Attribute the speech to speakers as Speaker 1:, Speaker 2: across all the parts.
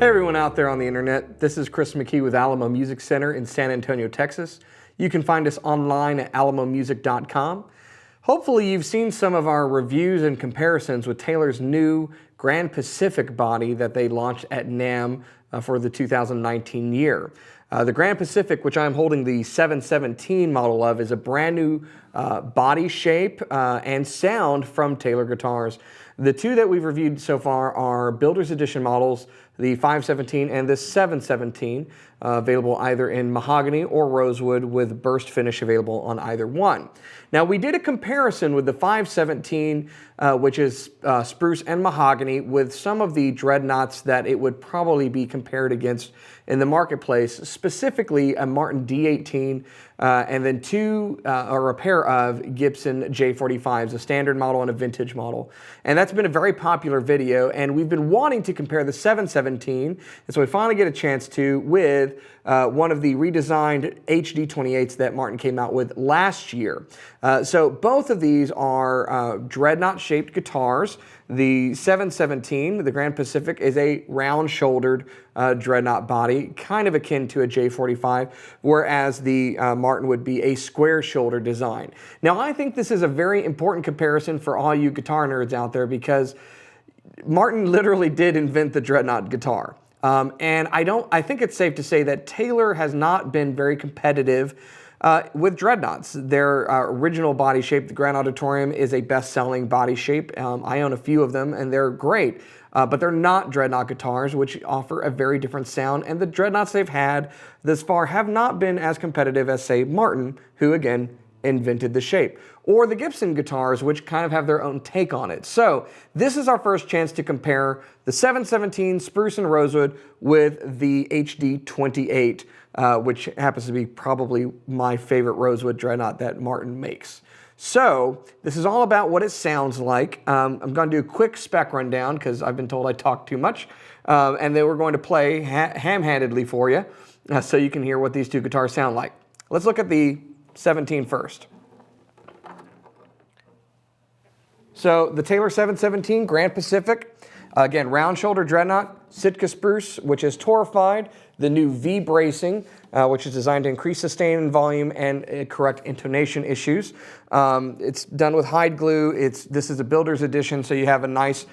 Speaker 1: Hey everyone out there on the internet, this is Chris McKee with Alamo Music Center in San Antonio, Texas. You can find us online at alamomusic.com. Hopefully you've seen some of our reviews and comparisons with Taylor's new Grand Pacific body that they launched at NAMM for the 2019 year. The Grand Pacific, which I'm holding the 717 model of, is a brand new body shape and sound from Taylor guitars. The two that we've reviewed so far are Builder's Edition models, the 517 and the 717, available either in mahogany or rosewood with burst finish available on either one. Now we did a comparison with the 517, which is spruce and mahogany, with some of the dreadnoughts that it would probably be compared against in the marketplace, specifically a Martin D18 and then or a pair of Gibson J45s, a standard model and a vintage model. And that's been a very popular video, and we've been wanting to compare the 717, and so we finally get a chance to with one of the redesigned HD28s that Martin came out with last year. So both of these are dreadnought-shaped guitars. The 717, the Grand Pacific, is a round-shouldered dreadnought body, kind of akin to a J45, whereas the Martin would be a square-shoulder design. Now, I think this is a very important comparison for all you guitar nerds out there because Martin literally did invent the dreadnought guitar. And I think it's safe to say that Taylor has not been very competitive with dreadnoughts. Their original body shape, the Grand Auditorium, is a best-selling body shape. I own a few of them, and they're great. But they're not dreadnought guitars, which offer a very different sound. And the dreadnoughts they've had thus far have not been as competitive as, say, Martin, who, again, invented the shape, or the Gibson guitars, which kind of have their own take on it. So this is our first chance to compare the 717 spruce and rosewood with the HD28, which happens to be probably my favorite rosewood dreadnought that Martin makes. So this is all about what it sounds like. I'm going to do a quick spec rundown because I've been told I talk too much, and then we're going to play ham-handedly for you so you can hear what these two guitars sound like. Let's look at the 17 first. So the Taylor 717 Grand Pacific, again, round shoulder dreadnought, Sitka spruce, which is torrefied, the new V bracing, which is designed to increase sustain and volume and correct intonation issues. It's done with hide glue. This is a Builder's Edition, so you have a nice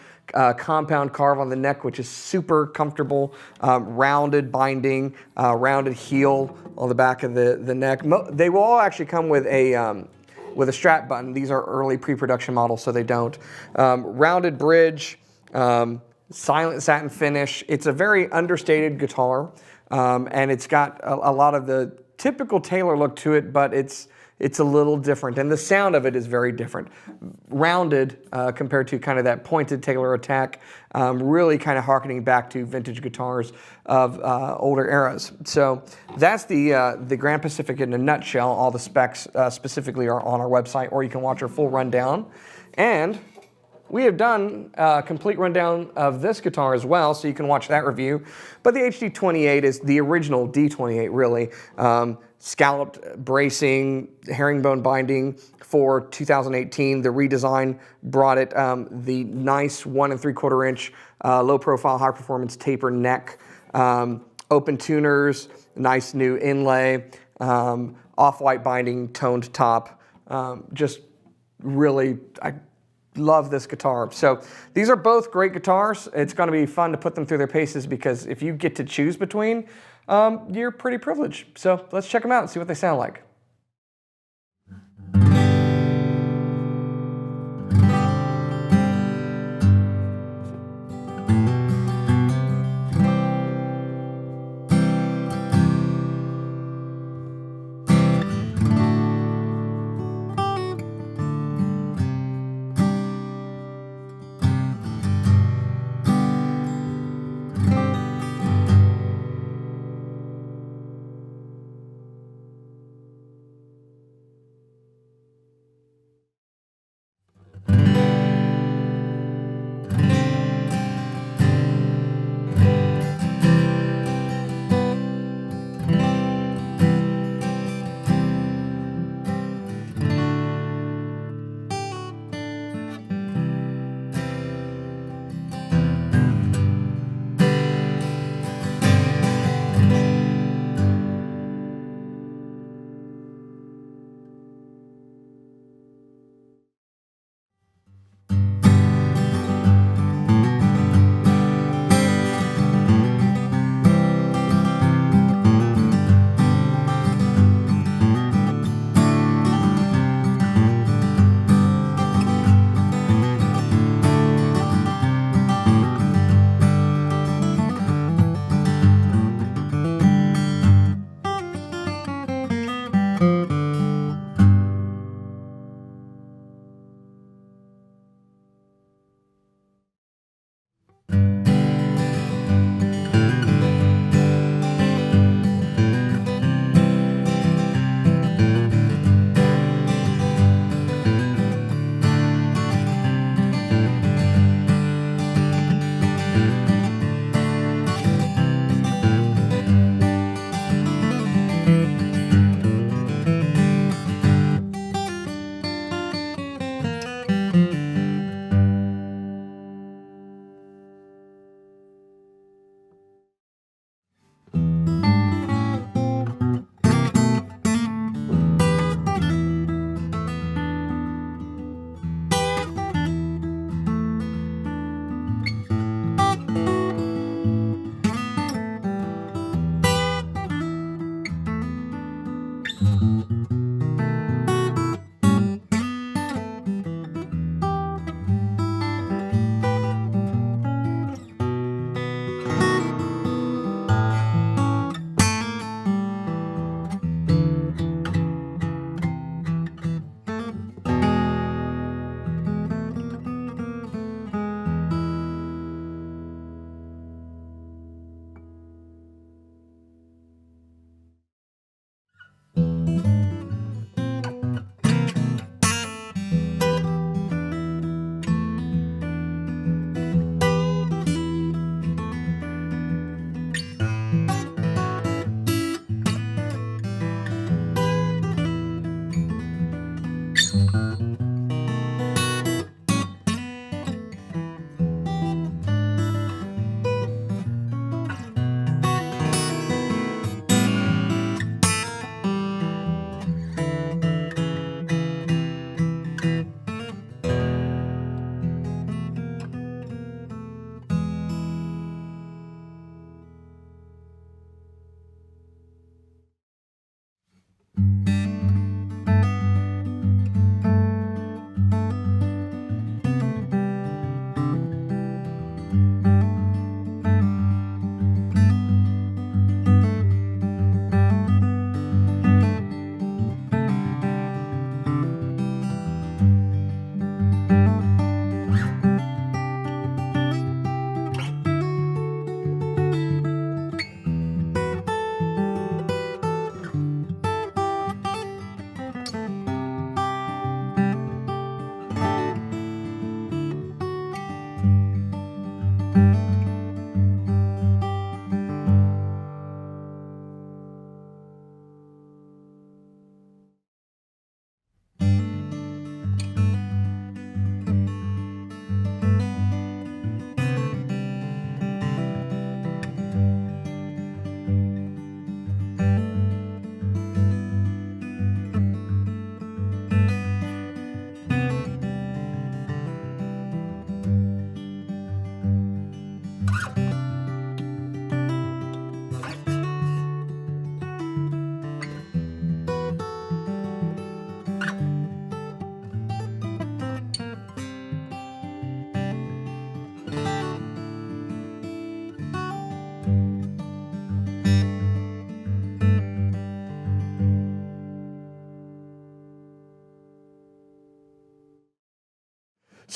Speaker 1: compound carve on the neck, which is super comfortable, rounded binding, rounded heel on the back of the neck. They will all actually come with a strap button. These are early pre-production models, so they don't. Rounded bridge, silent satin finish. It's a very understated guitar, and it's got a lot of the typical Taylor look to it, but it's a little different, and the sound of it is very different. Rounded compared to kind of that pointed Taylor attack, really kind of harkening back to vintage guitars of older eras. So that's the Grand Pacific in a nutshell. All the specs specifically are on our website, or you can watch our full rundown. And we have done a complete rundown of this guitar as well, so you can watch that review. But the HD28 is the original D28, really. Scalloped bracing, herringbone binding for 2018. The redesign brought it the nice 1 3/4 inch low profile, high performance taper neck, open tuners, nice new inlay, off-white binding, toned top. Just really, I love this guitar. So these are both great guitars. It's going to be fun to put them through their paces because if you get to choose between, you're pretty privileged. So let's check them out and see what they sound like.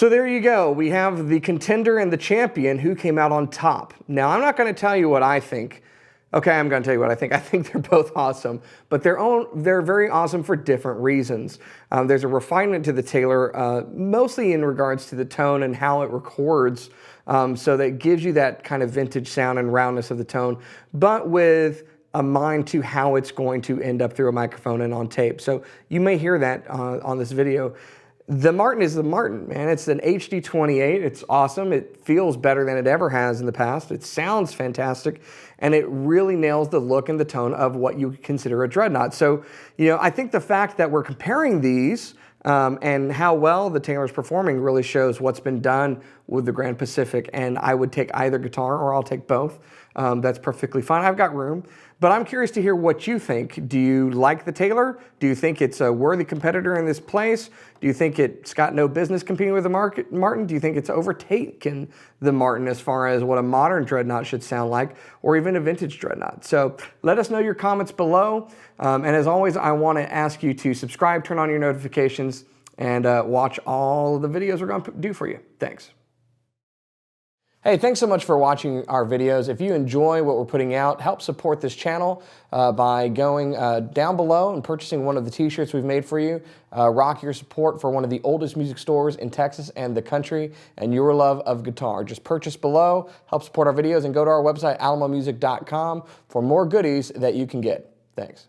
Speaker 1: So there you go. We have the contender and the champion who came out on top. Now, I'm not going to tell you what I think. Okay, I'm going to tell you what I think. I think they're both awesome, but they're very awesome for different reasons. There's a refinement to the Taylor, mostly in regards to the tone and how it records, so that it gives you that kind of vintage sound and roundness of the tone, but with a mind to how it's going to end up through a microphone and on tape. So you may hear that on this video. The Martin is the Martin, man. It's an HD28. It's awesome. It feels better than it ever has in the past. It sounds fantastic, and it really nails the look and the tone of what you consider a dreadnought. So, you know, I think the fact that we're comparing these and how well the Taylor's performing really shows what's been done with the Grand Pacific, and I would take either guitar or I'll take both. That's perfectly fine. I've got room, but I'm curious to hear what you think. Do you like the Taylor? Do you think it's a worthy competitor in this place? Do you think it's got no business competing with the Martin? Do you think it's overtaken the Martin as far as what a modern dreadnought should sound like, or even a vintage dreadnought? So let us know your comments below. And as always, I want to ask you to subscribe, turn on your notifications, and watch all of the videos we're going to do for you. Thanks. Hey, thanks so much for watching our videos. If you enjoy what we're putting out, help support this channel by going down below and purchasing one of the t-shirts we've made for you. Rock your support for one of the oldest music stores in Texas and the country, and your love of guitar. Just purchase below, help support our videos, and go to our website, alamomusic.com, for more goodies that you can get. Thanks.